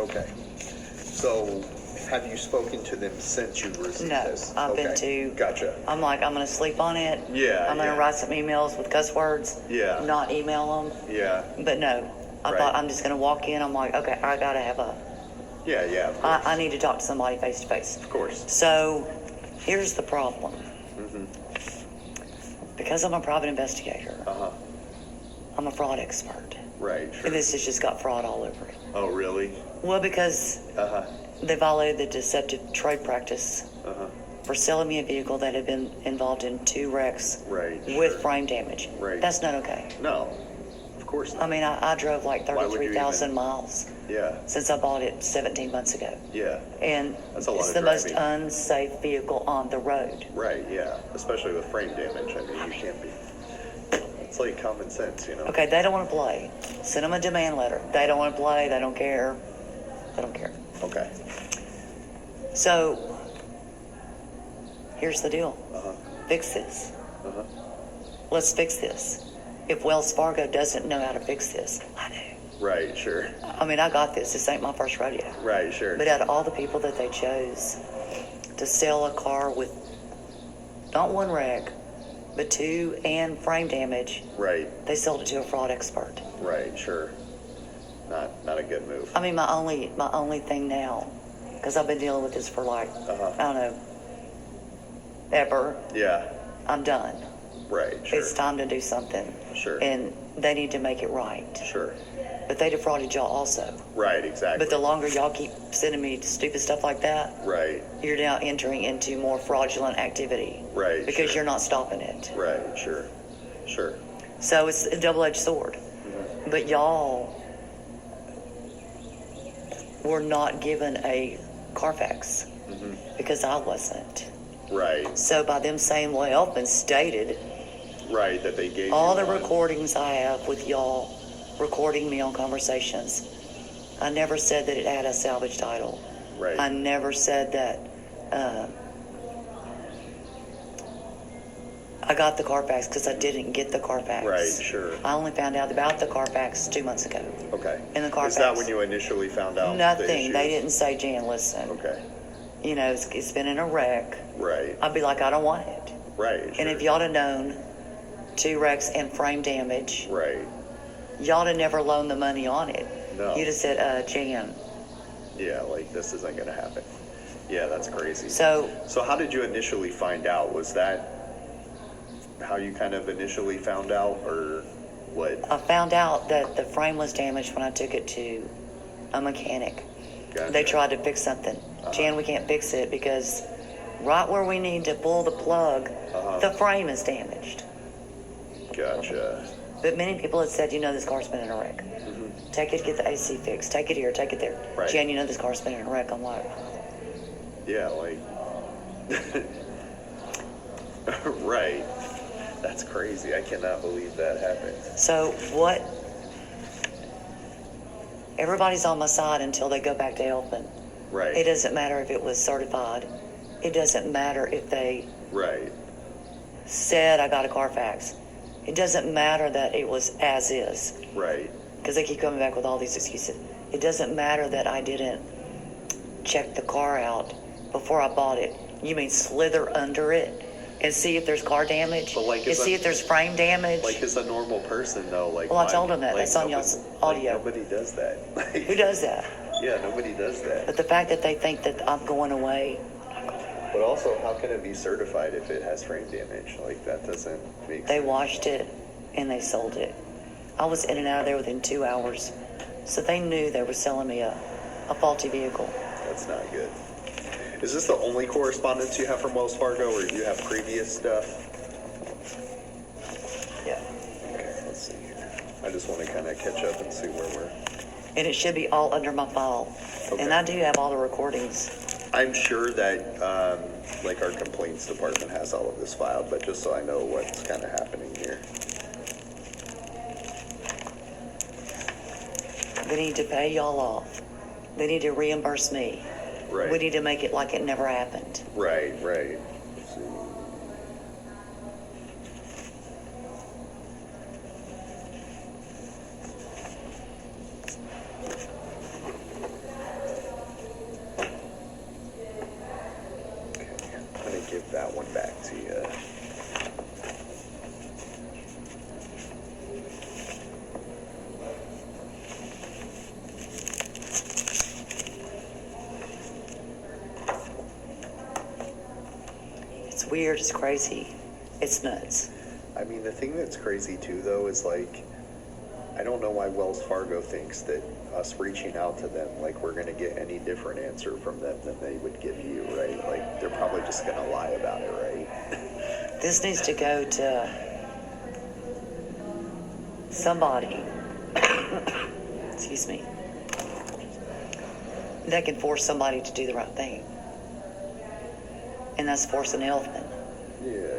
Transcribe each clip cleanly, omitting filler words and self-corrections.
Okay. So, have you spoken to them since you received this? No, I've been Okay. to. Gotcha. I'm like, I'm going to sleep on it. Yeah, I'm going to yeah. write some emails with cuss words. Yeah. Not email them. Yeah. But no, I Right. thought I'm just going to walk in. I'm like, okay, I got to have a. Yeah, yeah, of course. I need to talk to somebody face to face. Of course. So, here's the problem. Mm-hmm. Because I'm a private investigator, Uh-huh. I'm a fraud expert. Right, sure. And this has just got fraud all over it. Oh, really? Well, because Uh-huh. they violated the deceptive trade practice Uh-huh. for selling me a vehicle that had been involved in 2 wrecks Right, with sure. frame damage. Right. That's not okay. No, of course I not. mean, I drove like Why would you 33,000 even- miles Yeah, since I bought it 17 months ago. yeah. And That's a lot it's of the most driving. unsafe vehicle on the road. Right, yeah. Especially with frame damage. I mean, you can't be. It's like common sense, you know? Okay, they don't want to play. Send them a demand letter. They don't want to play. They don't care. They don't care. Okay. So, here's the deal. Uh-huh. Fix this. Uh-huh. Let's fix this. If Wells Fargo doesn't know how to fix this, I do. Right, sure. I mean, I got this. This ain't my first rodeo. Right, sure. But out of all the people that they chose to sell a car with not 1 wreck, but 2 and frame damage, Right, they sold it to a fraud expert. right, sure. Not a good move. I mean, my only thing now, because I've been dealing with this for like, Uh-huh. I don't know, ever, Yeah, I'm done. right, sure. It's time to do something. Sure. And they need to make it right. Sure. But they defrauded y'all also. Right, exactly. But the longer y'all keep sending me stupid stuff like that, Right, you're now entering into more fraudulent activity. right. Because sure. you're not stopping it. Right, sure. Sure. So it's a double-edged sword. Mm-hmm. But y'all were not given a Carfax Mm-hmm. because I wasn't. Right, So by them saying, well, Helfman stated right, that they gave all you the one. recordings I have with y'all recording me on conversations, I never said that it had a salvage title. Right. I never said that I got the Carfax because I didn't get the Carfax. Right, sure. I only found out about the Carfax 2 months ago. Okay. And the Carfax. Is that when you initially found out? the Nothing. issues? They didn't say, Jan, listen. Okay. You know, it's been in a wreck. Right. I'd be like, I don't want it. Right. And sure. if y'all had known 2 wrecks and frame damage, Right. y'all had never loaned the money on it. No. You'd have said, Jan. Yeah, like this isn't gonna happen. Yeah, that's crazy. So how did you initially find out? Was that how you kind of initially found out, or what? I found out that the frame was damaged when I took it to a mechanic. Gotcha. They tried to fix something. Jan, we can't fix it because right where we need to pull the plug, the frame is damaged. Gotcha. But many people had said, you know, this car's been in a wreck. Take it to get the AC fixed. Take it here, take it there. Right. Jan, you know this car's been in a wreck. I'm like, Yeah, like. Right. That's crazy. I cannot believe that happened. so what? Everybody's on my side until they go back to Helfman. Right. It doesn't matter if it was certified. It doesn't matter if they Right. said I got a Carfax. It doesn't matter that it was as is, Right. because they keep coming back with all these excuses. It doesn't matter that I didn't check the car out before I bought it. You mean slither under it and see if there's car damage? But, like, and is see that- if there's frame damage? Like, as a normal person, though, like. Well, I told him that. That's on y'all's audio. Nobody does that. Who does that? Yeah, nobody does that. But the fact that they think that I'm going away, But also, how can it be certified if it has frame damage? Like, that doesn't make they sense. washed it and they sold it. I was in and out of there within 2 hours. So they knew they were selling me a faulty vehicle. That's not good. Is this the only correspondence you have from Wells Fargo, or do you have previous stuff? Yeah. Okay, let's see here. I just want to kind of catch up and see where we're. And it should be all under my file. Okay. And I do have all the recordings. I'm sure that, like, our complaints department has all of this filed, but just so I know what's kind of happening here. They need to pay y'all off. They need to reimburse me. Right. We need to make it like it never happened. Right, right. Let's see. weird. It's crazy. It's nuts. I mean, the thing that's crazy too, though, is like, I don't know why Wells Fargo thinks that us reaching out to them, like, we're going to get any different answer from them than they would give you, right? Like, they're probably just going to lie about it, right? This needs to go to somebody, excuse me, that can force somebody to do the right thing. And that's forcing Helfman. Yeah.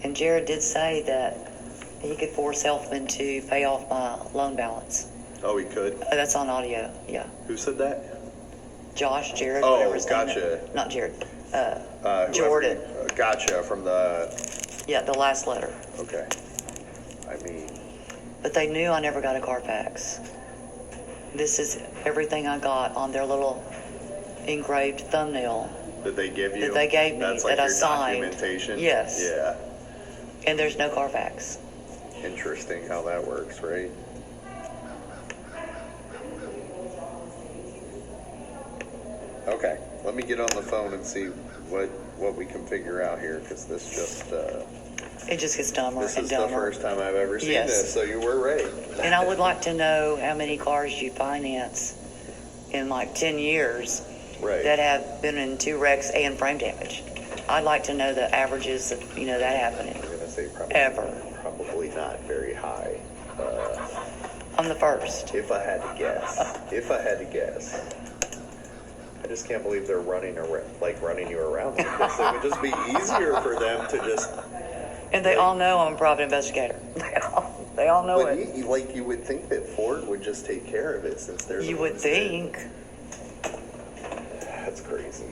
And Jared did say that he could force Helfman to pay off my loan balance. Oh, he could? That's on audio, yeah. Who said that? Josh, Jared, Oh, whatever his name gotcha. is. Not Jared. Jordan. Jordan. Gotcha, from the... Yeah, the last letter. Okay. I mean... But they knew I never got a Carfax. This is everything I got on their little engraved thumbnail That they give you? that they gave me, That's like that I your signed. documentation? Yes. Yeah. And there's no Carfax. Interesting how that works, right? Okay, let me get on the phone and see what we can figure out here, because this just... It just gets dumber this and is the dumber. first time I've ever seen Yes. this, so you were right. And I would like to know how many cars you finance in like 10 years Right. that have been in 2 wrecks and frame damage. I'd like to know the averages of, that happening. I'm gonna say probably not very high. I'm the first. If I had to guess, I just can't believe they're running you around like this. It would just be easier for them to just. And they all know I'm a private investigator. They all know But it. you would think that Ford would just take care of it, since they're. You would think. That's crazy.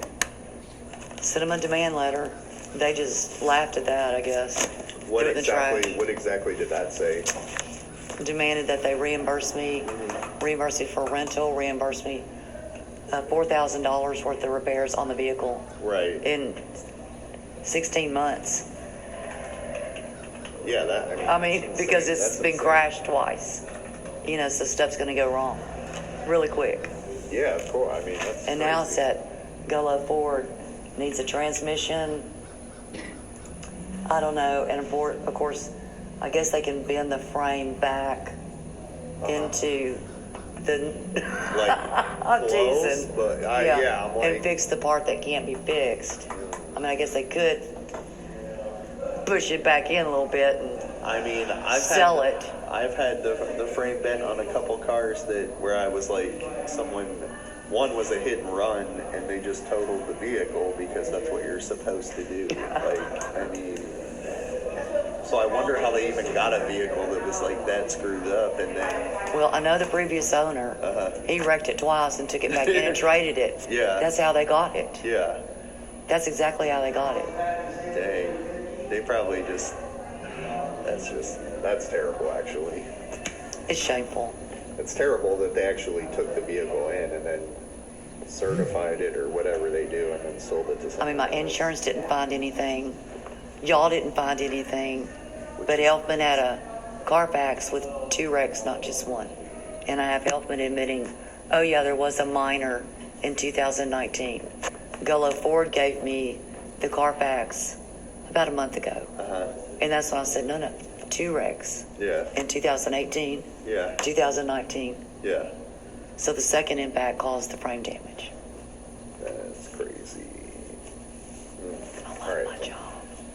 Sent them a demand letter. They just laughed at that, I guess. What Threw it in the trash. exactly did that say? Demanded that they reimburse me for rental, reimburse me $4,000 worth of repairs on the vehicle Right. in 16 months. Yeah, Because that's it's been insane. crashed twice. So stuff's going to go wrong really quick. Yeah, of course. I mean, that's. And now crazy. it's that Gullo Ford needs a transmission. I don't know. And of course, I guess they can bend the frame back into the. Like, I'm close, teasing. but I'm like. And fix the part that can't be fixed. I mean, I guess they could push it back in a little bit and I mean, I've had the frame bent on a couple cars where I was like, one was a hit and run, and they just totaled the vehicle because that's what you're supposed to do. So I wonder how they even got a vehicle that was like that screwed up, and then. Well, I know the previous owner. He wrecked it twice and took it back in and traded it. Yeah. That's how they got it. Yeah. That's exactly how they got it. Dang. They probably just. That's terrible, actually. It's shameful. It's terrible that they actually took the vehicle in and then certified it or whatever they do and then sold it to someone. I mean, my insurance didn't find anything. Y'all didn't find anything. But Helfman had a Carfax with 2 wrecks, not just one. And I have Helfman admitting, oh yeah, there was a minor in 2019. Gullo Ford gave me the Carfax about a month ago. And that's when I said, no, 2 wrecks. Yeah. In 2018. Yeah. 2019. Yeah. So the second impact caused the frame damage. That's crazy. I love All right. my job.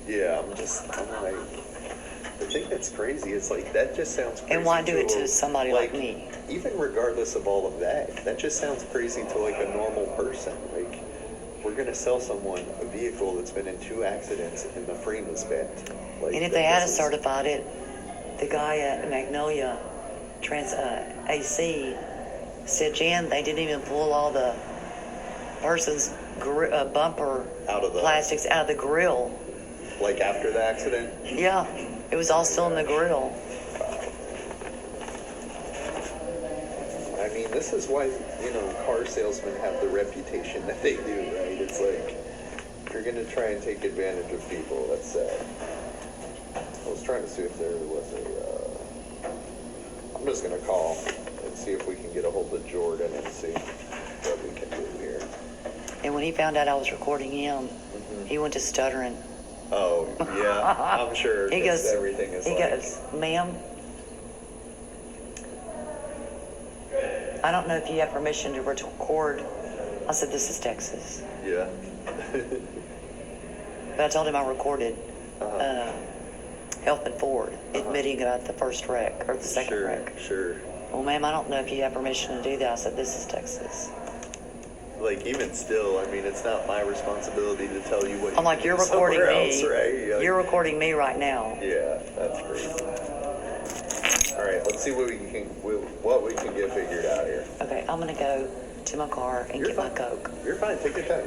Yeah, I'm like, the thing that's crazy is like, that just sounds crazy. And why do it to somebody like me? Even regardless of all of that just sounds crazy to like a normal person. Like, we're going to sell someone a vehicle that's been in 2 accidents and the frame is bent. Like, And if they had certified it, the guy at Magnolia AC said, Jan, they didn't even pull all the person's bumper Out of the- plastics out of the grill. Like after the accident? Yeah, it was all still in the grill. I mean, this is why, car salesmen have the reputation that they do, right? It's like, you're going to try and take advantage of people. That's sad. I was trying to see if there was I'm just going to call and see if we can get a hold of Jordan and see what we can do here. And when he found out I was recording him, he went to stuttering. Oh, yeah, I'm sure. He 'cause goes, everything is he like, goes, ma'am, I don't know if you have permission to record. I said, this is Texas. yeah. But I told him I recorded Helfman Ford admitting about the first wreck or the second Sure, wreck. sure. Well, ma'am, I don't know if you have permission to do that. I said, this is Texas. Like, even still, I mean, it's not my responsibility to tell you what I'm like, you you're do recording somewhere me. else, right? Like, You're recording me right now. yeah, that's crazy. All right, let's see what we can get figured out here. Okay, I'm going to go to my car and You're get my fine. Coke. You're fine. Take your time.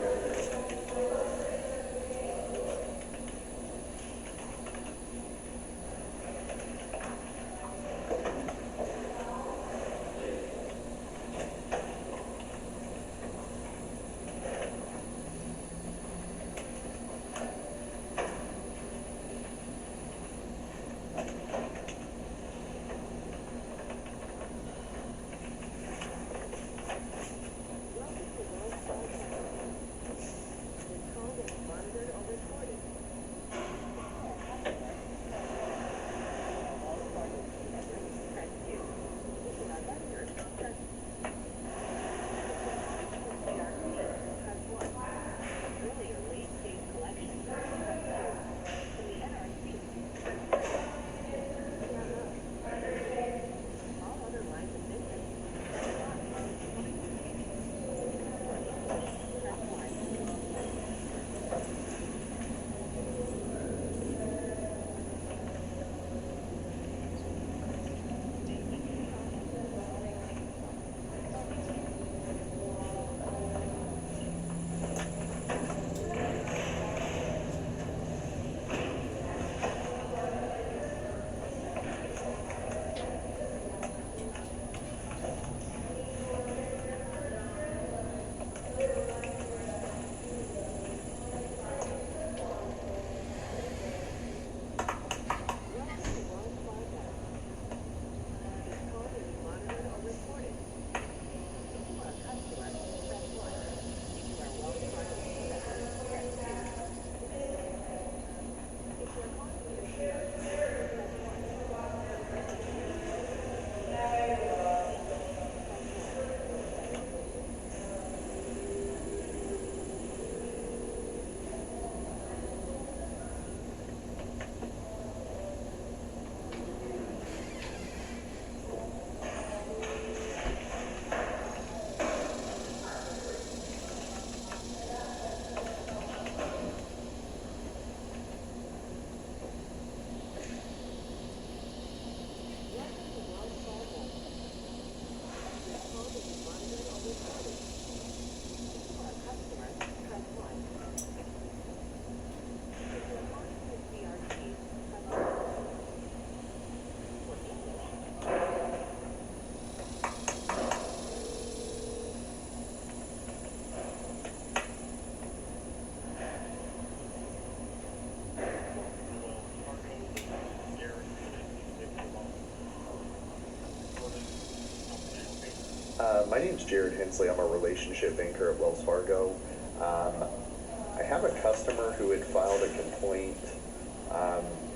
My name's Jared Hensley. I'm a relationship banker at Wells Fargo. I have a customer who had filed a complaint,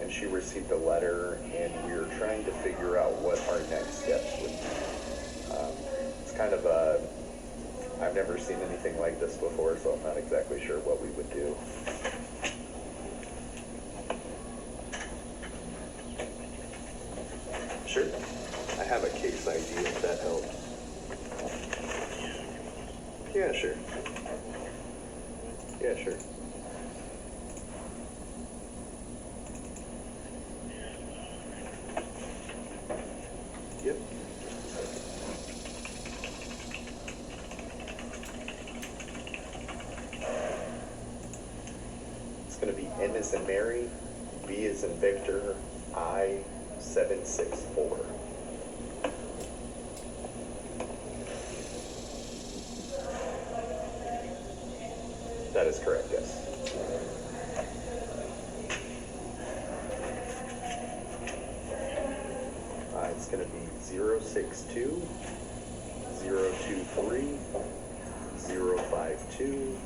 and she received a letter, and we were trying to figure out what our next steps would be. It's kind of I've never seen anything like this before, so I'm not exactly sure what we would do. Sure. I have a case ID if that helps. Yeah, sure. Yeah, sure. Yep. It's going to be N as in Mary, V as in Victor, I-764. That is correct, yes. It's going to be 062 023 052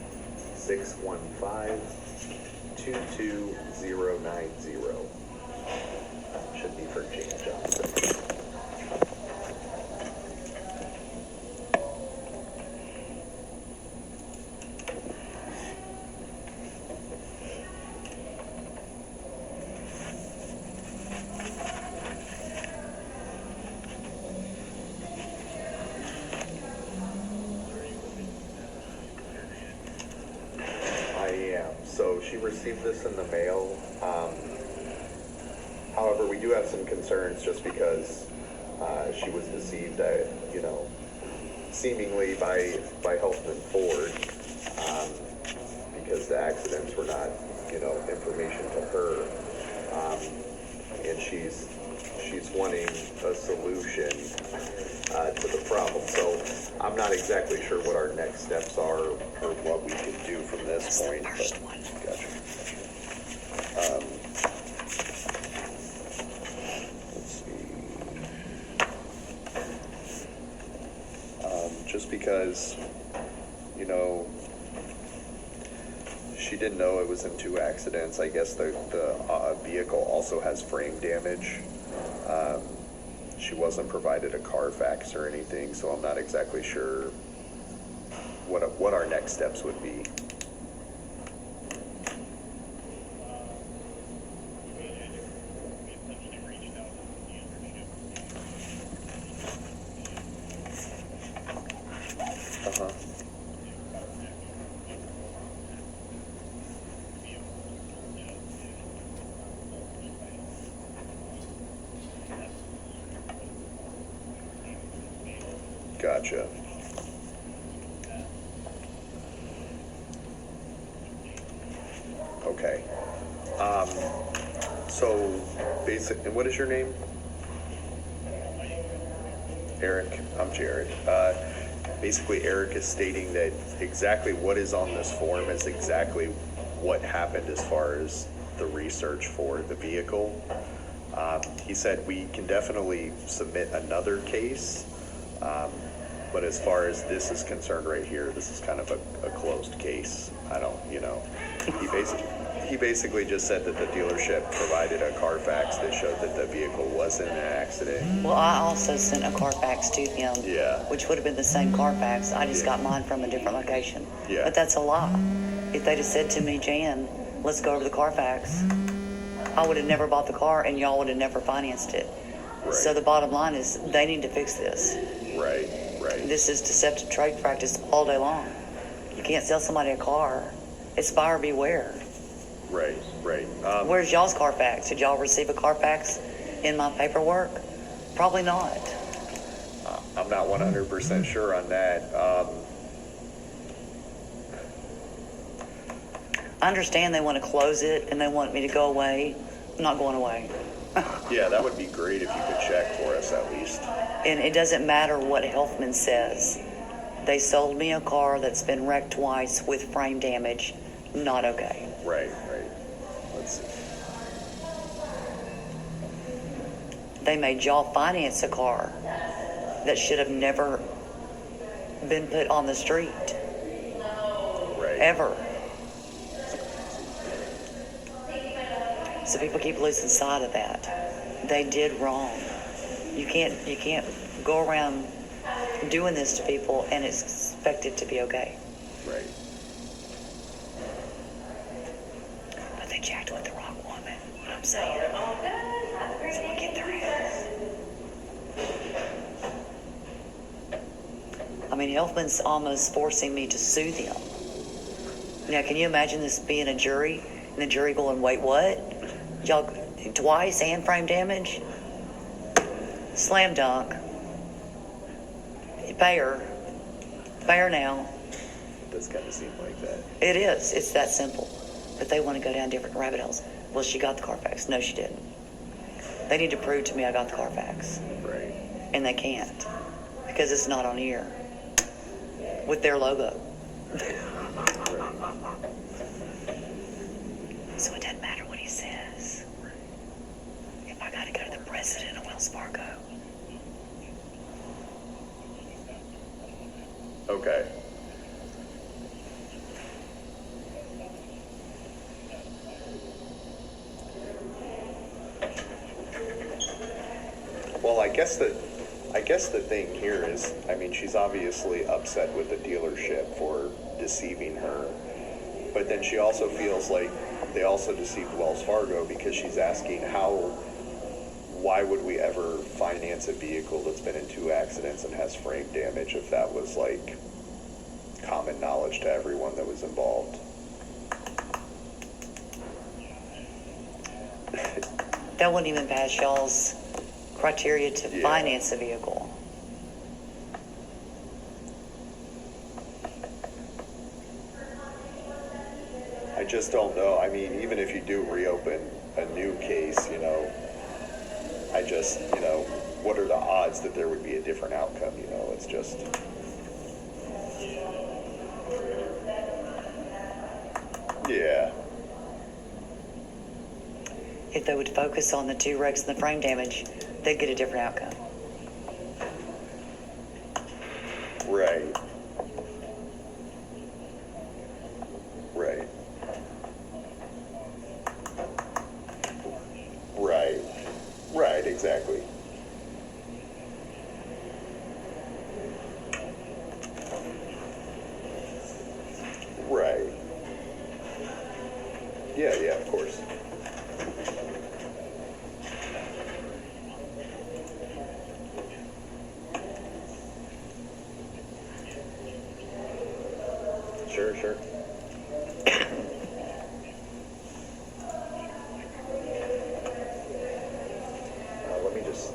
615-22090. Should be for Jane Johnson. So she received this in the mail. However, we do have some concerns just because she was deceived, seemingly by Helfman Ford, because the accidents were not, information to her, and she's wanting a solution to the problem. So I'm not exactly sure what our next steps are or what we can do from this point. The first one. Gotcha. Let's see. Just because, she didn't know it was in two accidents. I guess the vehicle also has frame damage. She wasn't provided a Carfax or anything, so I'm not exactly sure what our next steps would be. Uh-huh. Gotcha. Okay. So and what is your name? Eric. I'm Jared. Basically, Eric is stating that exactly what is on this form is exactly what happened as far as the research for the vehicle. He said we can definitely submit another case. But as far as this is concerned right here, this is kind of a closed case. I don't, he basically just said that the dealership provided a Carfax that showed that the vehicle was in an accident. Well, I also sent a Carfax to him, Yeah. which would have been the same Carfax. I just Yeah. got mine from a different location. Yeah. But that's a lie. If they'd have said to me, Jan, let's go over the Carfax, I would have never bought the car and y'all would have never financed it. Right. So the bottom line is they need to fix this. Right. This is deceptive trade practice all day long. You can't sell somebody a car. It's buyer beware. Right. Where's y'all's Carfax? Did y'all receive a Carfax in my paperwork? Probably not. I'm not 100% sure on that. I understand they want to close it and they want me to go away. I'm not going away. Yeah, that would be great if you could check for us at least. And it doesn't matter what Helfman says. They sold me a car that's been wrecked twice with frame damage. Not okay. Right. Let's see. They made y'all finance a car that should have never been put on the street. Right. Ever. So people keep losing sight of that. They did wrong. You can't go around doing this to people and expect it to be okay. Right. But they jacked with the wrong woman. What I'm saying. Someone get their ass. I mean, Helfman's almost forcing me to sue them. Now, can you imagine this being a jury and the jury going, "Wait, what? Y'all twice and frame damage? Slam dunk. You pay her. Pay her now." It does kind of seem like that. It is. It's that simple. But they want to go down different rabbit holes. Well, she got the Carfax. No, she didn't. They need to prove to me I got the Carfax. Right. And they can't. Because it's not on here. With their logo. So it doesn't matter what he says. If I got to go to the president of Wells Fargo. Okay. Well, I guess the thing here is, I mean, she's obviously upset with the dealership for deceiving her, but then she also feels like they also deceived Wells Fargo because she's asking why would we ever finance a vehicle that's been in 2 accidents and has frame damage if that was like common knowledge to everyone that was involved? That wouldn't even pass y'all's criteria to Yeah. finance a vehicle. I just don't know. I mean, even if you do reopen a new case, what are the odds that there would be a different outcome? It's just. Yeah. If they would focus on the 2 wrecks and the frame damage, they'd get a different outcome. Right. Right. Right. Right, exactly. Right. Yeah, of course. Sure. Let me just.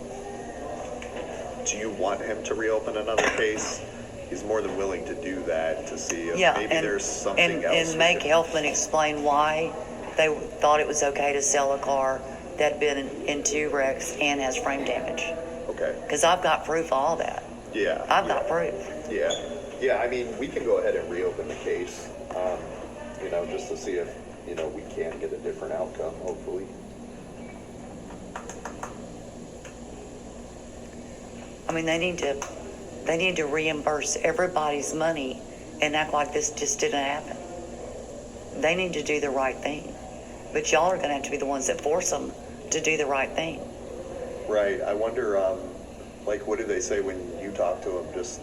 Do you want him to reopen another case? He's more than willing to do that to see if maybe there's something else. And make Helfman explain why they thought it was okay to sell a car that had been in 2 wrecks and has frame damage. Okay. Because I've got proof of all that. Yeah. I've got proof. Yeah. I mean, we can go ahead and reopen the case, just to see if, we can get a different outcome, hopefully. I mean, they need to reimburse everybody's money and act like this just didn't happen. They need to do the right thing. But y'all are going to have to be the ones that force them to do the right thing. Right. I wonder, what do they say when you talk to them? Just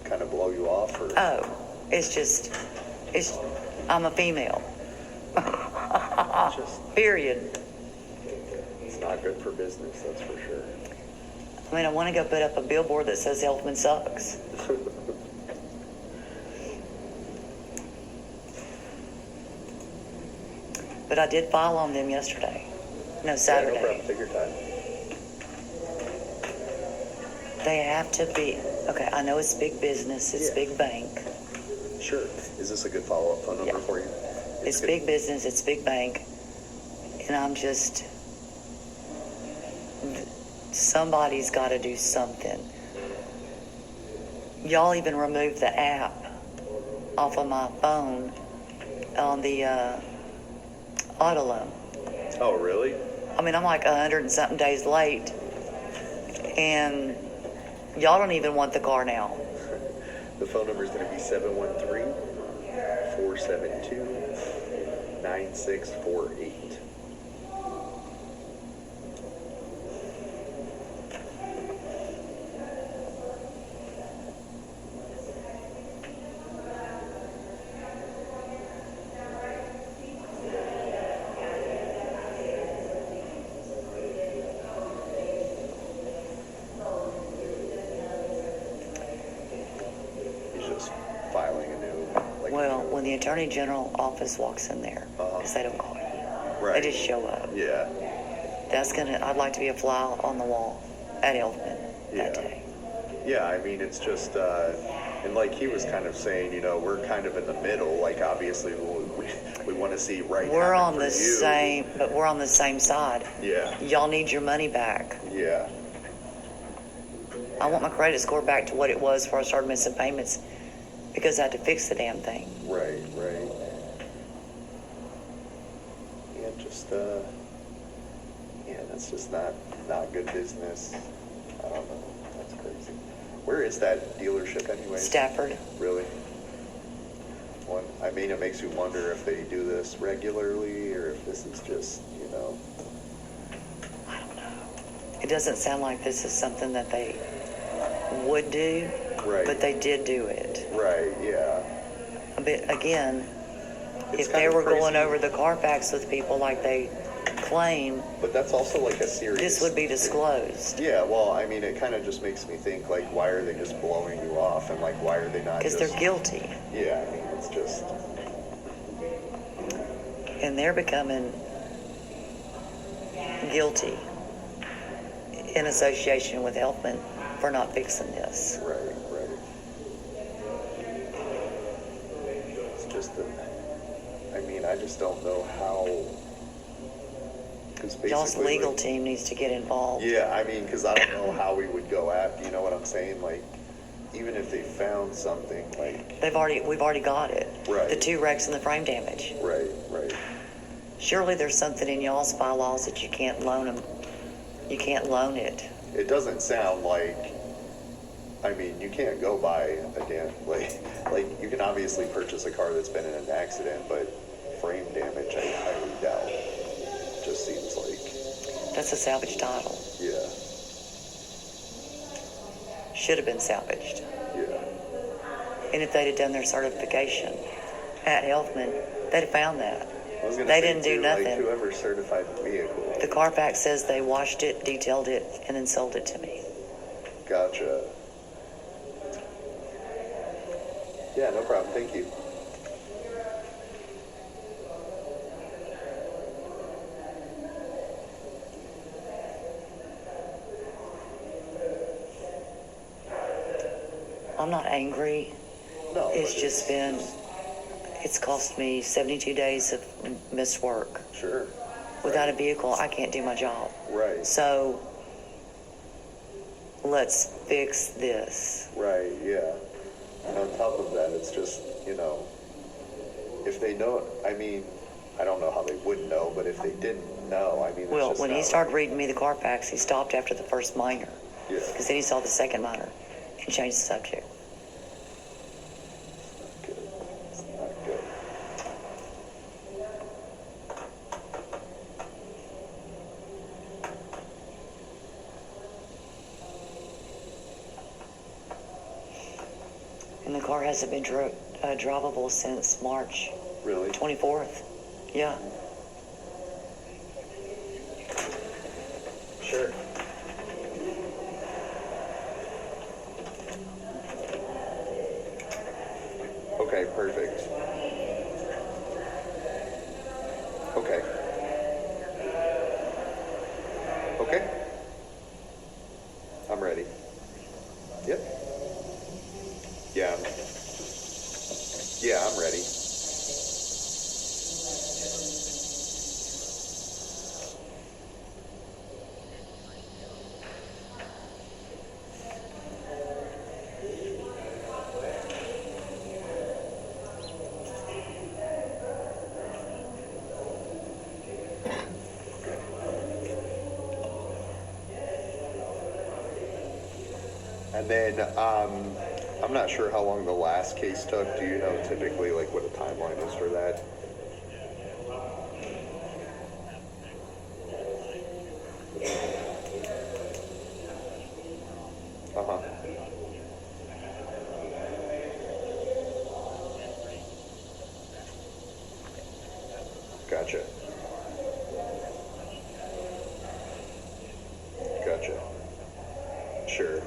kind of blow you off? Or? Oh, I'm a female. Period. It's not good for business, that's for sure. I mean, I want to go put up a billboard that says Helfman sucks. But I did file on them yesterday. No, Saturday. Yeah, no problem. Take your time. They have to be, okay, I know it's big business, it's Yeah. big bank. Sure. Is this a good follow-up phone number for you? It's good. big business, it's big bank. And I'm just, somebody's got to do something. Y'all even removed the app off of my phone on the auto loan. Oh, really? I mean, I'm like 100 and something days late, and y'all don't even want the car now. The phone number is going to be 713-472-9648. Filing a new, Well, when the Attorney General office walks in there, because they don't call you, right. they just show up. Yeah. I'd like to be a fly on the wall at Helfman that day. Yeah, I mean, it's just, and like he was kind of saying, we're kind of in the middle. Like, obviously, we want to see right. We're on for the you. same, but we're on the same side. Yeah. Y'all need your money back. Yeah. I want my credit score back to what it was before I started missing payments, because I had to fix the damn thing. Right. Yeah, just, that's just not good business. I don't know. That's crazy. Where is that dealership anyway? Stafford. Really? I mean, it makes you wonder if they do this regularly or if this is just, I don't know. It doesn't sound like this is something that they would do, Right. but they did do it. Right, yeah. But again, It's if kind they of were crazy. going over the Carfax with people like they claim, But that's also like a serious... this would be disclosed. Yeah, well, I mean, it kind of just makes me think, like, why are they just blowing you off? And, like, why are they not Because just... they're guilty. Yeah, I mean, it's just... And they're becoming guilty in association with Helfman for not fixing this. Right, right. It's just that... I mean, I just don't know how... Because Y'all's basically... legal like, team needs to get involved. Yeah, I mean, because I don't know how we would go at... You know what I'm saying? Like, even if they found something, like... We've already got it. Right. The 2 wrecks and the frame damage. Right, right. Surely there's something in y'all's bylaws that you can't loan them. You can't loan it. It doesn't sound like... I mean, you can't go buy a damn... Like, you can obviously purchase a car that's been in an accident, but frame damage, I highly doubt. Just seems like... That's a salvage title. Yeah, Should have been salvaged. yeah. And if they'd have done their certification at Helfman, they'd have found that. I was gonna They say, didn't do too, nothing. Like, whoever certified the vehicle. The Carfax says they washed it, detailed it, and then sold it to me. Gotcha. Yeah, no problem. Thank you. I'm not angry. No, It's but just been, it's cost me 72 days of missed work. Sure. Without a vehicle, I can't do my job. Right, So let's fix this. right, yeah. And on top of that, it's just, if they know, I mean, I don't know how they would know, but if they didn't know, I mean, it's Well, just when he not started like- reading me the Carfax, he stopped after the first minor. Yeah. Because then he saw the second minor and changed the subject. Good. It's not good. And the car hasn't been drivable since March Really? 24th. Yeah. Sure. Okay, perfect. Okay. Okay. I'm ready. Yep. Yeah, I'm ready. And then, I'm not sure how long the last case took. Do you know typically, like, what a timeline is for that? Uh-huh. Gotcha. Gotcha. Sure.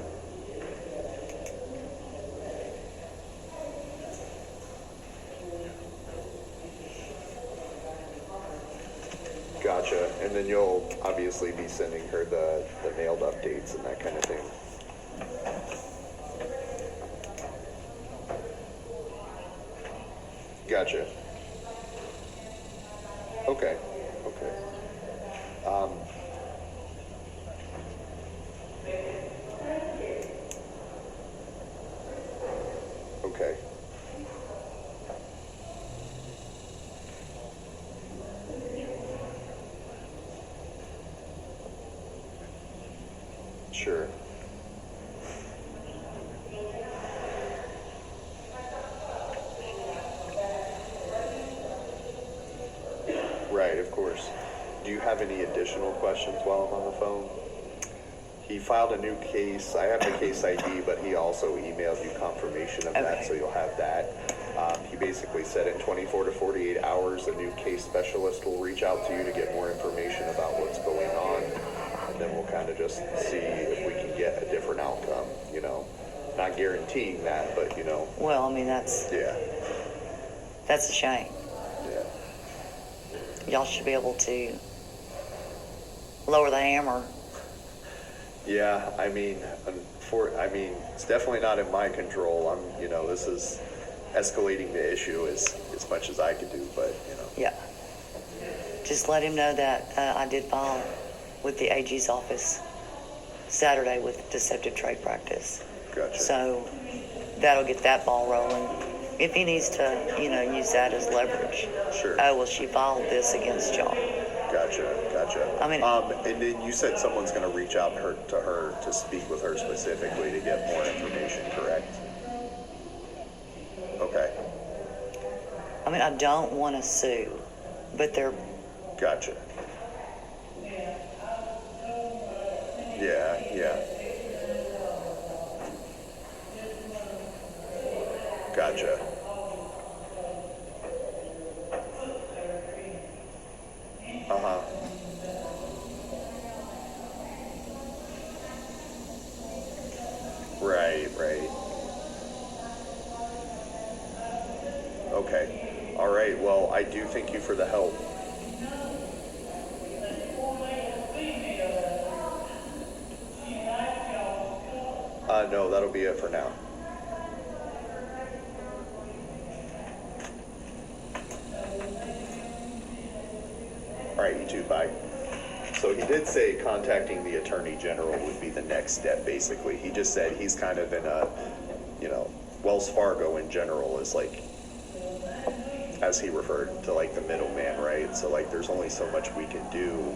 Gotcha. And then you'll obviously be sending her the mailed updates and that kind of thing. Gotcha. Okay. Okay. Okay. Sure. Right, of course. Do you have any additional questions while I'm on the phone? He filed a new case. I have the case ID, but he also emailed you confirmation of that, Okay. so you'll have that. He basically said in 24 to 48 hours, a new case specialist will reach out to you to get more information about what's going on, and then we'll kind of just see if we can get a different outcome, you know. Not guaranteeing that, but, you know, Well, I mean, that's yeah, a shame. yeah. Y'all should be able to lower the hammer. Yeah, I mean, it's definitely not in my control. This is escalating the issue as much as I could do, but, you know. Yeah. Just let him know that I did file with the AG's office Saturday with deceptive trade practice. Gotcha. So that'll get that ball rolling. If he needs to, use that as leverage. Sure. Oh, well, she filed this against y'all. Gotcha. I mean- and then you said someone's going to reach out to her to speak with her specifically to get more information, correct? Okay. I mean, I don't want to sue, but they're, Gotcha. Yeah. Gotcha. Uh-huh. Right. Okay. All right. Well, I do thank you for the help. No, that'll be it for now. All right, you too. Bye. So he did say contacting the Attorney General would be the next step, basically. He just said he's kind of in a, Wells Fargo in general is like, as he referred to, like the middleman, right? So like there's only so much we can do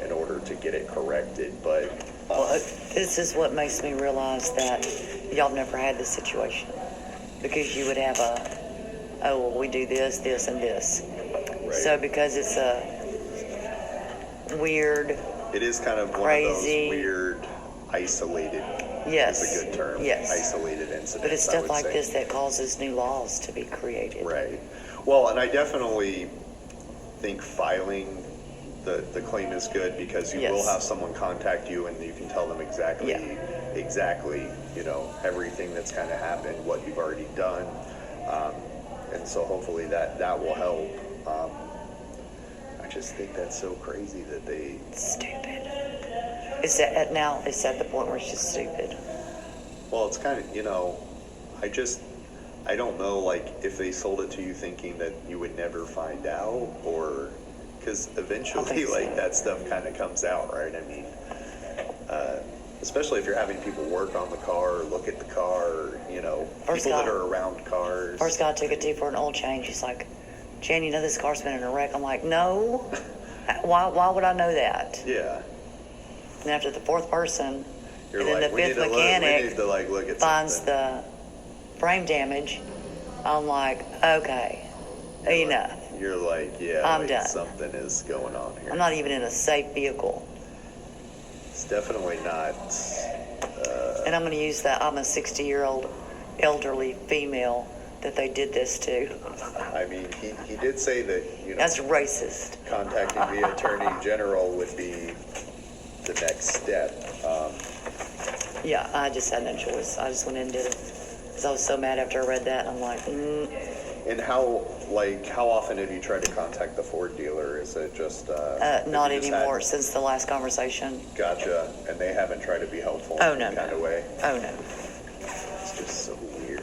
in order to get it corrected, but... well, this is what makes me realize that y'all never had this situation. Because you would have we do this, this, and this. Right. So because it's a weird, It is kind of one crazy, of those weird, isolated, yes, is a good term, yes, isolated incidents, but it's I stuff would like say. this that causes new laws to be created. Right. Well, and I definitely think filing the claim is good because you Yes. will have someone contact you and you can tell them exactly, everything that's kind of happened, what you've already done. And so hopefully that will help. I just think that's so crazy that they... Stupid. It's at the point where it's just stupid. Well, it's kind of, I don't know, like, if they sold it to you thinking that you would never find out, or, because eventually, so. like, that stuff kind of comes out, right? I mean, especially if you're having people work on the car, or look at the car, or, First people guy- that are around cars. First guy took it to for an oil change. He's like, Jan, this car's been in a wreck. I'm like, no. Why would I know that? Yeah. And after the fourth person, You're and then like, the we fifth need to mechanic look at finds something. the frame damage, I'm like, okay, enough. You're like, yeah, I'm like, done. something is going on here. I'm not even in a safe vehicle. It's definitely not... And I'm going to use that I'm a 60-year-old elderly female that they did this to. I mean, he did say that, That's racist. contacting the Attorney General would be the next step. Yeah, I just had no choice. I just went in and did it. Because I was so mad after I read that. I'm like, And how often have you tried to contact the Ford dealer? Is it just... have not you just anymore since the last conversation. Gotcha. And they haven't tried to be helpful Oh, in no, any kind no. of way? Oh, no. It's just so weird.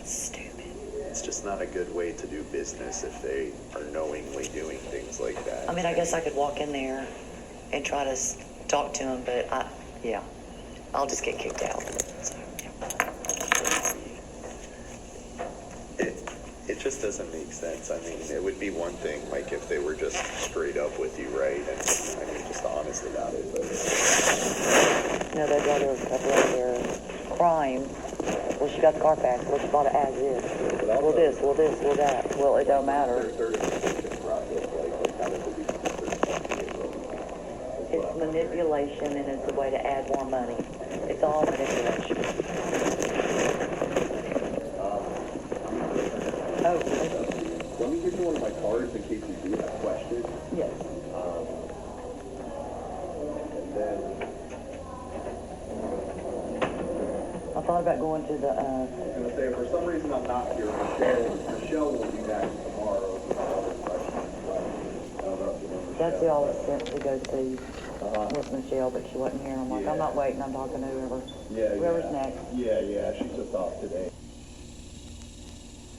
Stupid. It's just not a good way to do business if they are knowingly doing things like that. I mean, I guess I could walk in there and try to talk to him, but I'll just get kicked out. So, yeah. It just doesn't make sense. I mean, it would be one thing, like, if they were just straight up with you, right? And, I mean, just honest about it, but... No, their daughter was cover up their crime. Well, she got the car back. Well, she bought it as is. Well, this, well, that. Well, it don't matter. Their investigation process, like, how did they do It's manipulation and it's a way to add more money. It's all manipulation. Oh, Let me give you one of my cards in case you do have questions. yes. And then, I thought about going to the, I was going to say, if for some reason I'm not here, Michelle will be back tomorrow. that's who I was sent to go see with Michelle, but she wasn't here. And I'm like, I'm not waiting. I'm talking to whoever. Yeah, Whoever's next. Yeah, she's just off today.